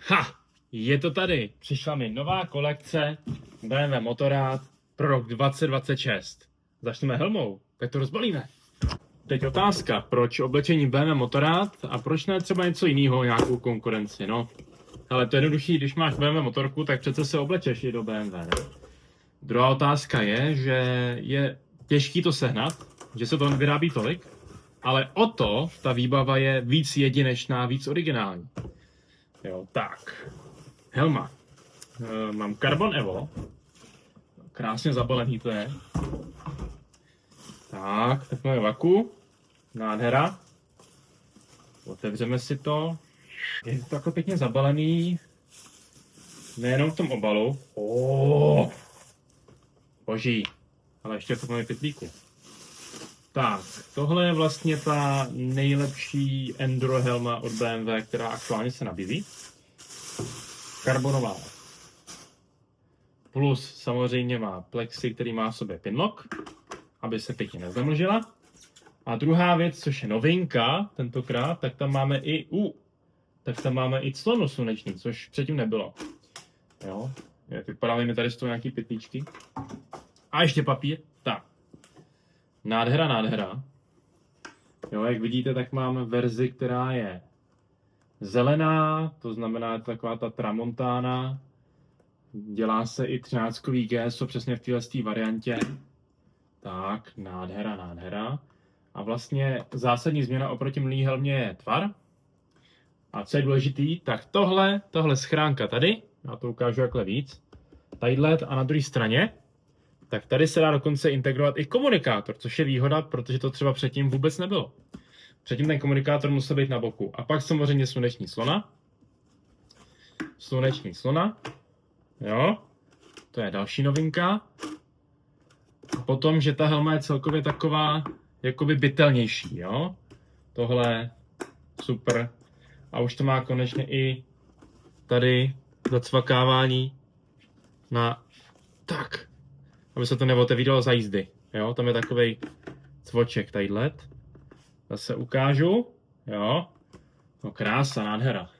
Ha! Je to tady. Přišla mi nová kolekce BMW Motorrad pro rok 2026. Začneme helmou, tak to rozbalíme. Teď otázka, proč oblečení BMW Motorrad a proč ne třeba něco jiného, nějakou konkurenci, no. Ale to je jednoduchý, když máš BMW motorku, tak přece se oblečeš i do BMW, ne? Druhá otázka je, že je těžký to sehnat, že se to nevyrábí tolik, ale o to ta výbava je víc jedinečná, víc originální. Jo, tak. Helma. Mám Carbon Evo. Krásně zabalený to je. Tak, takhle vaku. Nádhera. Otevřeme si to. Je to takhle pěkně zabalený. Nejenom v tom obalu. Boží. Ale ještě v takovém pytlíku. Tak, tohle je vlastně ta nejlepší enduro helma od BMW, která aktuálně se nabízí. Karbonová. Plus samozřejmě má plexi, který má v sobě pinlock, aby se pěkně nezamlžila. A druhá věc, což je novinka tentokrát, tak tam máme i clonu sluneční, což předtím nebylo. Jo, vypadaly mi tady z toho nějaký pytlíčky. A ještě papír. Tak. Nádhera. Jo, jak vidíte, tak máme verzi, která je zelená, to znamená taková ta Tramontana. Dělá se i 13kový GSO přesně v této variantě. Tak, nádhera. A vlastně zásadní změna oproti minulý helmě je tvar. A co je důležitý, tak tohle schránka tady, já to ukážu jakhle víc, tadyhle a na druhé straně, tak tady se dá dokonce integrovat i komunikátor, což je výhoda, protože to třeba předtím vůbec nebylo. Předtím ten komunikátor musel být na boku. A pak samozřejmě sluneční slona. Jo, to je další novinka. A potom, že ta helma je celkově taková, jakoby bytelnější, jo. Tohle, super. A už to má konečně i tady zacvakávání na, tak, aby se to neotevíralo za jízdy, jo. Tam je takovej cvoček tadylet. Zase ukážu, jo. No krása, nádhera.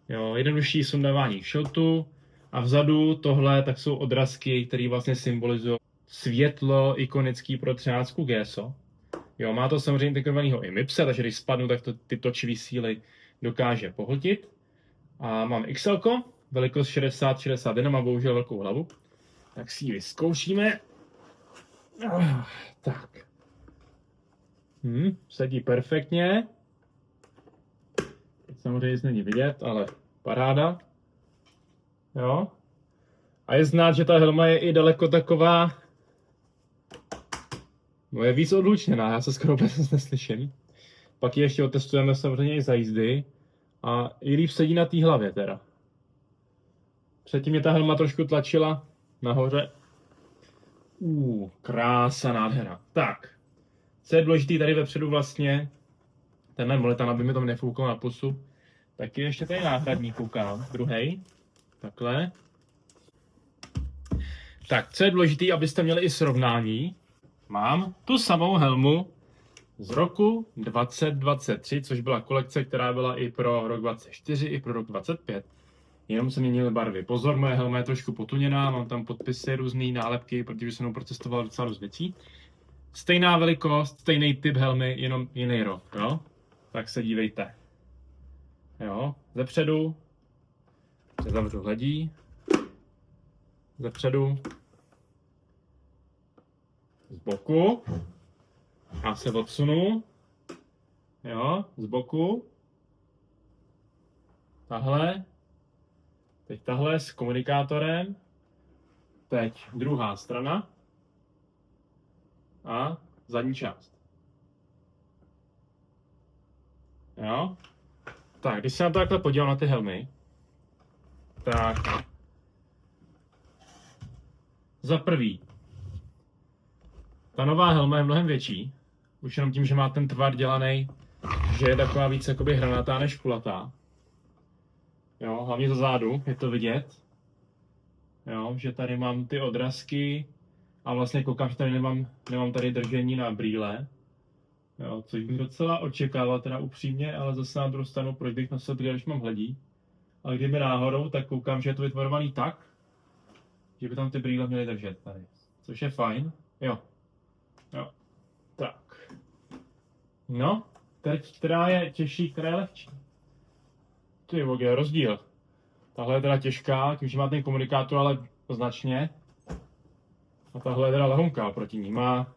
Jo, jednodušší sundávání šotu. A vzadu tohle tak jsou odrazky, které vlastně symbolizují světlo ikonický pro 13 GSO. Jo, má to samozřejmě integrovaného i MIPSe, takže když spadnu, tak to ty točivý síly dokáže pohltit. A mám XL, velikost 60-61, mám bohužel velkou hlavu. Tak si ji vyzkoušíme. Tak. Sedí perfektně. Teď samozřejmě nic není vidět, ale paráda. Jo. A je znát, že ta helma je i daleko taková, no je víc odlučněná, já se skoro vůbec neslyším. Pak ji ještě otestujeme samozřejmě i za jízdy a i líp sedí na té hlavě teda. Předtím mě ta helma trošku tlačila nahoře. Krása, nádhera. Tak, co je důležitý tady vepředu vlastně, tenhle moletan, aby mi to nefouklo na pusu, tak je ještě tady náhradní, koukám, druhej. Takhle. Tak, co je důležité, abyste měli i srovnání, mám tu samou helmu z roku 2023, což byla kolekce, která byla i pro rok 2024, i pro rok 2025. Jenom se měnily barvy. Pozor, moje helma je trošku potuněná, mám tam podpisy, různé nálepky, protože jsem procestoval docela dost věcí. Stejná velikost, stejný typ helmy, jenom jiný rok, jo? Tak se dívejte. Jo, zepředu. Zavřu hledí. Zepředu. Z boku. A se odsunu. Jo, z boku. Tahle. Teď tahle s komunikátorem. Teď druhá strana. A zadní část. Jo. Tak, když se na to takhle podívám na ty helmy, tak za prvý, ta nová helma je mnohem větší, už jenom tím, že má ten tvar dělaný, že je taková víc jakoby hranatá než kulatá. Jo, hlavně za zádu je to vidět. Jo, že tady mám ty odrazky a vlastně koukám, že tady nemám tady držení na brýle. Jo, což bych docela očekával teda upřímně, ale zase na druhou stranu, proč bych nosil brýle, když mám hledí. A A kdyby náhodou, tak koukám, že je to vytvarovaný tak, že by tam ty brýle měly držet tady. Což je fajn. Jo. Tak. No, teď která je těžší, která je lehčí. Ty vogy, rozdíl. Tahle je teda těžká, tím, že má ten komunikátor, ale značně. A tahle je teda lehonká proti ní. Má...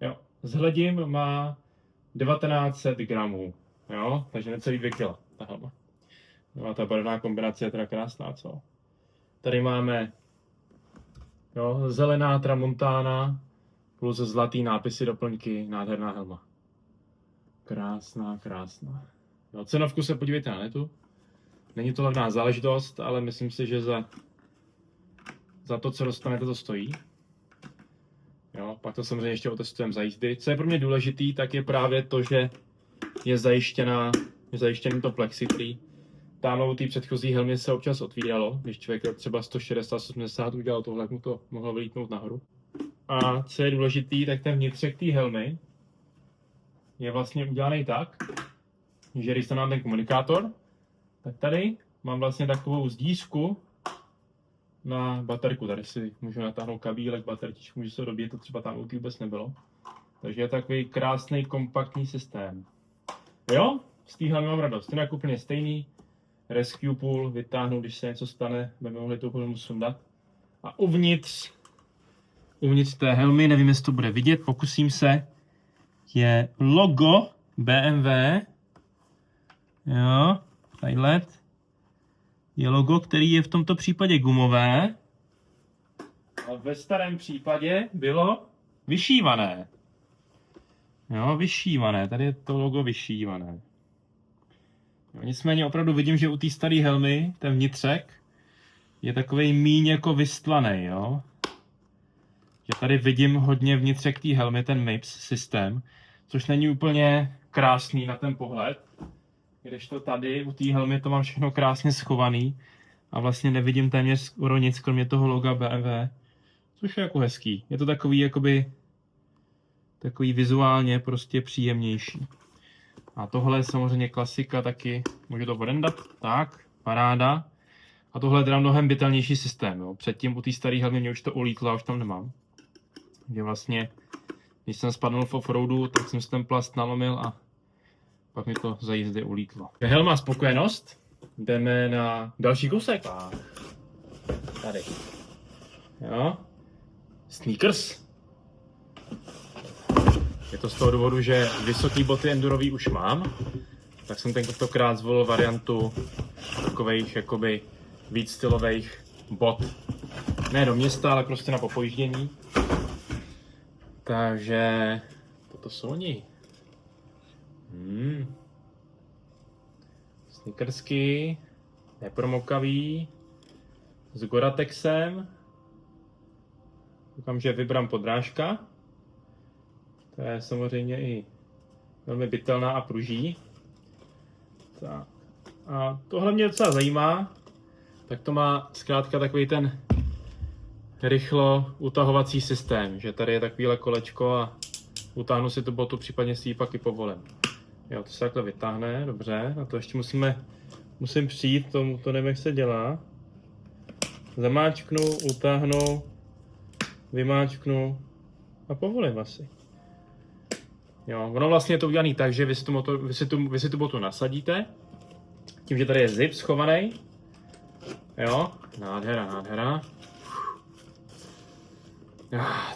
Jo, s hledím má 1900 gramů. Jo, takže necelý 2 kg. No a ta barevná kombinace je teda krásná, co? Tady máme zelená tramontána plus zlatý nápisy, doplňky, nádherná helma. Krásná. Jo, cenovku se podívejte na netu. Není to levná záležitost, ale myslím si, že za to, co dostanete, to stojí. Jo, pak to samozřejmě ještě otestujeme za jízdy. Co je pro mě důležitý, tak je právě to, že je zajištěný to plexitrí. Tamhle u té předchozí helmy se občas otvíralo, když člověk třeba 160-180 udělal tohle, jak mu to mohlo vylítnout nahoru. A co je důležitý, tak ten vnitřek té helmy je vlastně udělaný tak, že když se nám ten komunikátor, tak tady mám vlastně takovou zdířku na baterku. Tady si můžu natáhnout kabílek, batertičku, můžu se dobít, to třeba tam vůbec nebylo. Takže je takový krásný, kompaktní systém. Jo, z té helmy mám radost. Ten je úplně stejný. Rescue pool vytáhnu, když se něco stane, budeme mohli tu helmu sundat. A uvnitř té helmy, nevím, jestli to bude vidět, pokusím se, je logo BMW. Jo, tadyhle je logo, který je v tomto případě gumové. A ve starém případě bylo vyšívané. Jo, vyšívané, tady je to logo vyšívané. Jo, nicméně opravdu vidím, že u té staré helmy ten vnitřek je takovej míň jako vystlaný, jo. Že tady vidím hodně vnitřek té helmy, ten MIPS systém, což není úplně krásný na ten pohled. Kdežto tady u té helmy to mám všechno krásně schovaný a vlastně nevidím téměř skoro nic, kromě toho loga BMW, což je jako hezký. Je to takový vizuálně prostě příjemnější. A tohle je samozřejmě klasika taky, můžu to odendat, tak, paráda. A tohle je teda mnohem bytelnější systém, jo. Předtím u té staré helmy mě už to ulítlo a už tam nemám. Takže vlastně, když jsem spadnul v offroadu, tak jsem si ten plast nalomil a pak mi to za jízdy ulítlo. Helma spokojenost, jdeme na další kousek. Tady. Jo. Sneakers. Je to z toho důvodu, že vysoký boty endurový už mám, tak jsem tentokrát zvolil variantu takových jakoby víc stylových bot. Ne do města, ale prostě na popojíždění. Takže toto jsou oni. Sneakersky, nepromokavý, s Goratexem. Doufám, že vybrám podrážka. To je samozřejmě i velmi bytelná a pruží. Tak. A tohle mě docela zajímá. Tak to má zkrátka takový ten rychlo utahovací systém, že tady je takovýhle kolečko a utáhnu si tu botu, případně si ji pak i povolím. Jo, to se takhle vytáhne, dobře, a to ještě musím přijít, to nevím, jak se dělá. Zamáčknu, utáhnu, vymáčknu a povolím asi. Jo, ono vlastně je to udělané tak, že vy si tu botu nasadíte, tím, že tady je zip schovaný. Jo, nádhera.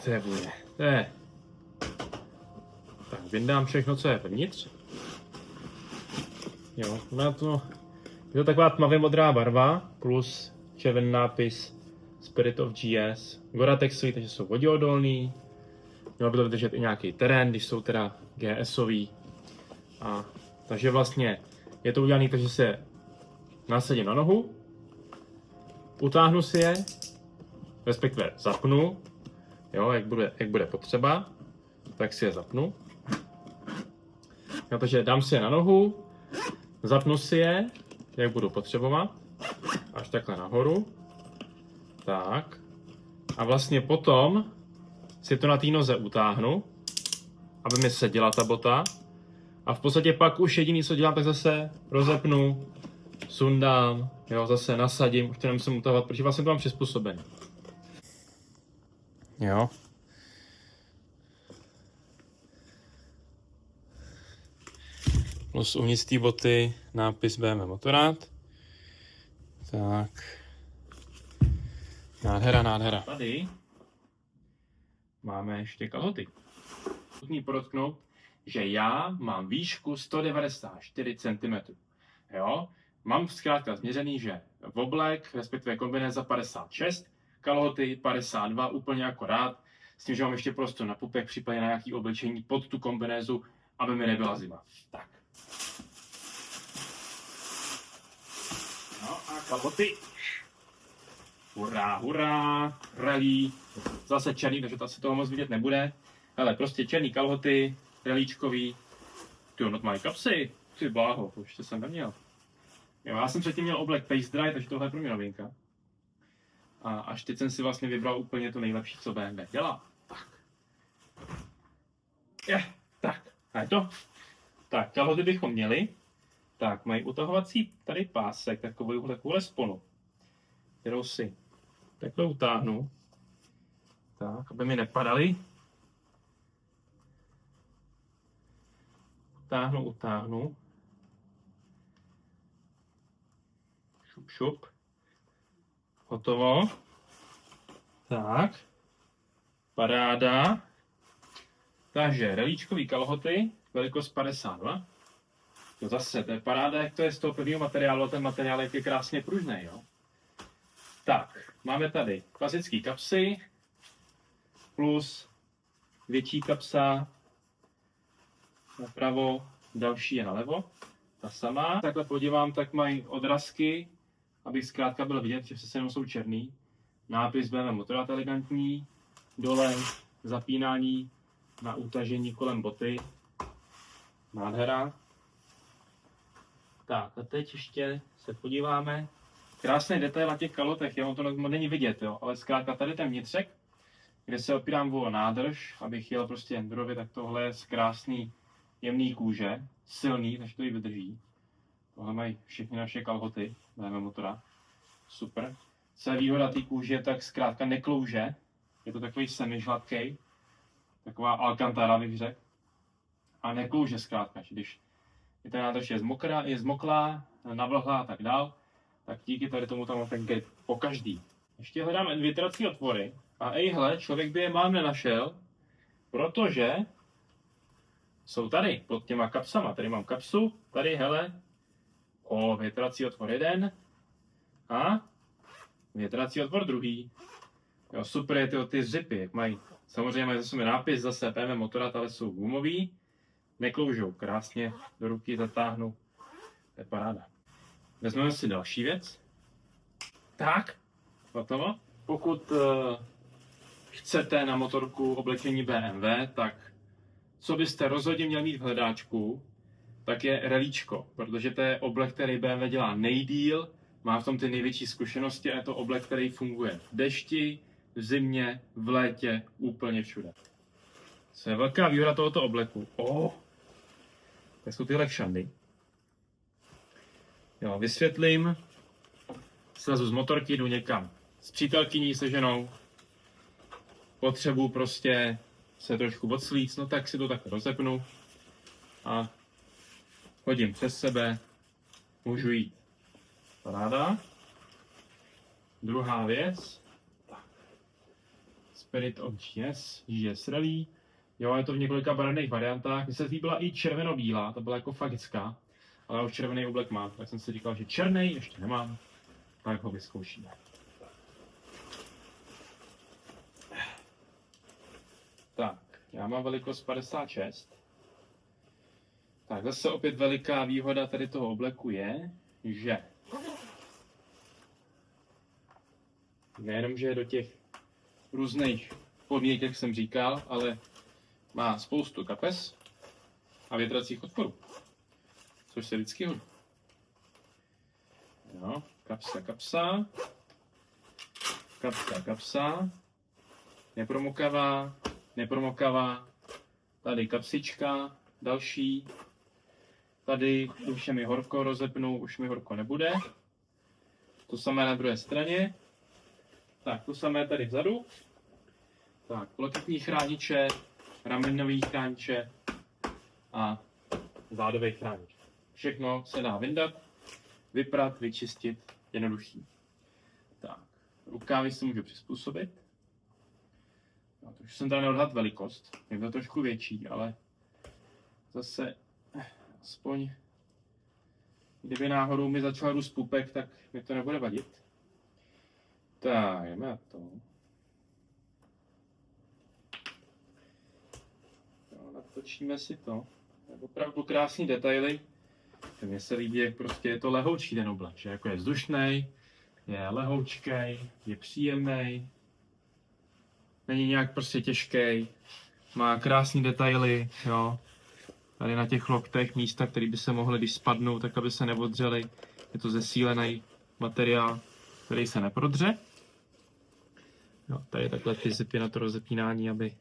To je vůně. Tak, vyndám všechno, co je vevnitř. Jo, je to taková tmavě modrá barva, plus červený nápis Spirit of GS. Goratexový, takže jsou voděodolný. Mělo by to vydržet i nějaký terén, když jsou teda GS-ový. Takže vlastně je to udělané tak, že se nasadím na nohu, utáhnu si je, respektive zapnu, jo, jak bude potřeba, tak si je zapnu. Jo, takže dám si je na nohu, zapnu si je, jak budu potřebovat, až takhle nahoru. Tak. A vlastně potom si to na té noze utáhnu, aby mi seděla ta bota. A v podstatě pak už jediný, co dělám, tak zase rozepnu, sundám, jo, zase nasadím, už to nemusím utahovat, protože vlastně to mám přizpůsobený. Jo. Plus uvnitř té boty nápis BMW Motorrad. Tak. Nádhera, nádhera. Tady máme ještě kalhoty. Nutný podotknout, že já mám výšku 194 cm. Jo? Mám zkrátka změřený, že v oblek, respektive kombinéza 56, kalhoty 52, úplně akorát, s tím, že mám ještě prostor na pupek, případně na nějaký oblečení pod tu kombinézu, aby mi nebyla zima. Tak. No a kalhoty. Hurá, hurá, rally, zase černý, takže to asi toho moc vidět nebude. Hele, prostě černý kalhoty, relíčkový. Ty not my kapsy, ty bláho, to ještě jsem neměl. Jo, já jsem předtím měl oblek Pace Dry, takže tohle je pro mě novinka. A až teď jsem si vlastně vybral úplně to nejlepší, co BMW dělá. Tak. Tak, a je to. Tak, kalhoty bychom měli. Tak, mají utahovací tady pásek, takovouhle sponu, kterou si takhle utáhnu. Tak, aby mi nepadaly. Utáhnu. Šup, šup. Hotovo. Tak. Paráda. Takže relíčkový kalhoty, velikost 52. To zase, to je paráda, jak to je z toho pevného materiálu, a ten materiál je krásně pružný, jo. Tak, máme tady klasický kapsy, plus větší kapsa napravo, další je nalevo, ta samá. Takhle podívám, tak mají odrazky, abych zkrátka byl vidět, že přece jenom jsou černý. Nápis BMW Motorrad elegantní, dole zapínání na utažení kolem boty. Nádhera. Tak a teď ještě se podíváme. Krásný detail na těch kalhotech, jo, to není vidět, jo, ale zkrátka tady ten vnitřek, kde se opírám o nádrž, abych jel prostě endurově, tak tohle je z krásný jemný kůže, silný, takže to ji vydrží. Tohle mají všechny naše kalhoty, BMW Motorrad. Super. Co je výhoda té kůže, tak zkrátka neklouže, je to takový semižladkej, taková alcantara bych řekl, a neklouže zkrátka, když ta nádrž je zmoklá, navlhlá a tak dál, tak díky tady tomu tam ten grip po každý. Ještě hledám větrací otvory a ejhle, člověk by je mám nenašel, protože jsou tady pod těma kapsama. Tady mám kapsu, tady hele, větrací otvor jeden a větrací otvor druhý. Jo, super je ty zipy, jak mají. Samozřejmě mají zase nápis, zase BMW Motorrad, ale jsou gumový, nekloužou, krásně do ruky zatáhnu, to je paráda. Vezmeme si další věc. Tak, hotovo. Pokud chcete na motorku oblečení BMW, tak co byste rozhodně měli mít v hledáčku, tak je relíčko, protože to je oblek, který BMW dělá nejdýl, má v tom ty největší zkušenosti a je to oblek, který funguje v dešti, v zimě, v létě, úplně všude. Co je velká výhoda tohoto obleku? Tak jsou tyhle kšandy. Jo, vysvětlím. Slezu z motorky, jdu někam s přítelkyní, se ženou. Potřebuji prostě se trošku odslíct, no tak si to tak rozepnu a hodím přes sebe, můžu jít. Paráda. Druhá věc. Spirit of GS Rally. Jo, je to v několika barevných variantách. Mně se líbila i červeno-bílá, to byla jako fakt hezká. Ale už červený oblek mám, tak jsem si říkal, že černý ještě nemám, tak ho vyzkoušíme. Tak, já mám velikost 56. Tak, zase opět veliká výhoda tady toho obleku je, že nejenom, že je do těch různých podmínek, jak jsem říkal, ale má spoustu kapes a větracích otvorů, což se vždycky hodí. Jo, kapsa, nepromokavá, tady kapsička, další, Tady už je mi horko, rozepnu, už mi horko nebude. To samé na druhé straně. Tak, to samé tady vzadu. Tak, loketní chrániče, ramenový chrániče a zádový chránič. Všechno se dá vyndat, vyprat, vyčistit, jednoduchý. Tak, rukávy si můžu přizpůsobit. No, to už jsem tady neodhadl velikost, je to trošku větší, ale zase aspoň kdyby náhodou mi začal růst pupek, tak mi to nebude vadit. Tak, jdeme na to. No, natočíme si to. Je opravdu krásný detaily. Mně se líbí, jak prostě je to lehoučký ten oblek, že jako je vzdušnej, je lehoučkej, je příjemný, není nějak prostě těžký, má krásný detaily, jo. Tady na těch loktech místa, které by se mohly, když spadnou, tak aby se neodřely. Je to zesílený materiál, který se neprodře. Jo, tady takhle ty zipy na to rozepínání, aby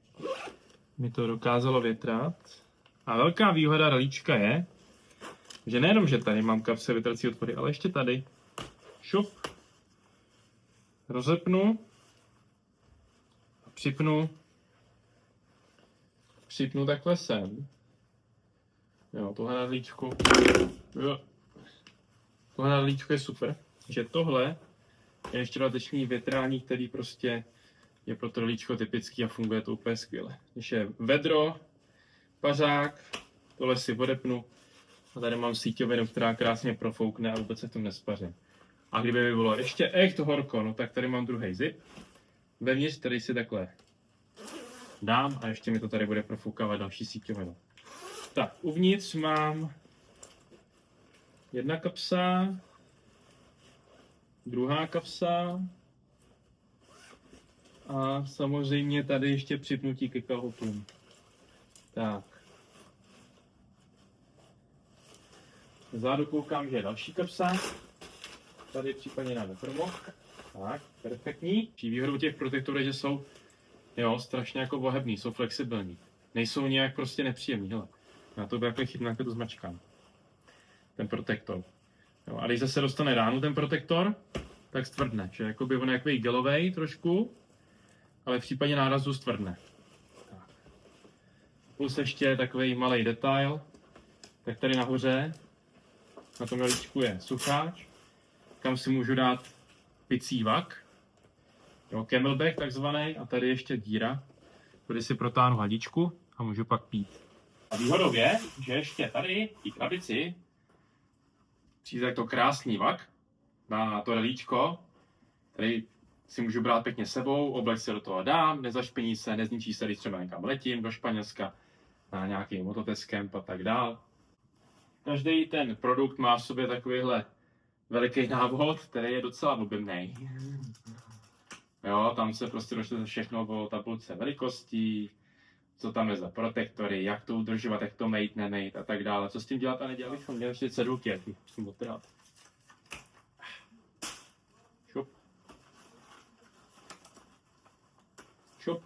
mi to dokázalo větrat. A velká výhoda ralíčka je, že nejenom, že tady mám kapse větrací otvory, ale ještě tady. Šup. Rozepnu. A připnu takhle sem. Jo, tohle nadlíčko. Jo. Tohle nadlíčko je super. Že tohle je ještě dodatečný větrání, který prostě je pro to nadlíčko typický a funguje to úplně skvěle. Když je vedro, pařák, tohle si odepnu a tady mám síťovinu, která krásně profoukne a vůbec se v tom nespařím. A kdyby mi bylo ještě to horko, no tak tady mám druhý zip. Vevnitř tady si takhle dám a ještě mi to tady bude profoukávat další síťovinu. Tak, uvnitř mám jedna kapsa, druhá kapsa a samozřejmě tady ještě připnutí ke kalhotům. Tak. Vzadu koukám, že je další kapsa. Tady případně na nepromok. Tak, perfektní. Výhodou těch protektorů je, že jsou strašně jako ohebný, jsou flexibilní. Nejsou nějak prostě nepříjemný, hele. Na to by jako chytnu, jak to zmačkám. Ten protektor. Jo, a když zase dostane ránu ten protektor, tak stvrdne. Že jakoby on je takový gelovej trošku, ale v případě nárazu stvrdne. Tak. Plus ještě takový malý detail, tak tady nahoře na tom líčku je sucháč, kam si můžu dát picí vak, jo, camelback takzvaný, a tady ještě díra, tady si protáhnu hadičku a můžu pak pít. A výhodou je, že ještě tady v té krabici přijde to krásný vak na to relíčko, který si můžu brát pěkně sebou, oblek se do toho dám, nezašpiní se, nezničí se, když třeba někam letím do Španělska na nějaký mototest camp a tak dál. Každý ten produkt má v sobě takovýhle veliký návod, který je docela objemný. Jo, tam se prostě dočtete všechno o tabulce velikostí, co tam je za protektory, jak to udržovat, jak to mít, nemejt a tak dále. Co s tím dělat a nedělat, bychom měli ještě cedulky, jak musím otrat. Šup. Šup.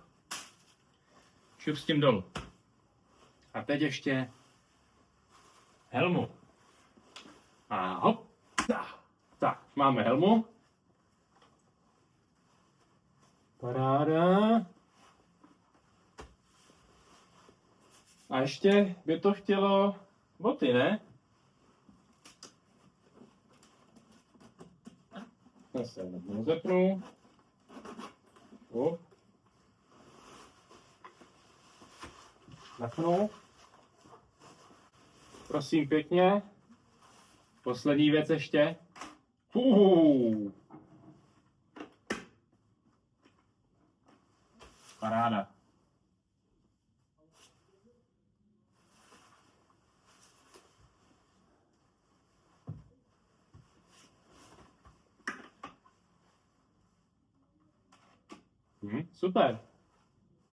Šup s tím dolů. A teď ještě helmu. A hop. Tak, máme helmu. Paráda. A ještě by to chtělo boty, ne? Já se rozepnu. Napnu. Prosím pěkně. Poslední věc ještě. Paráda. Super.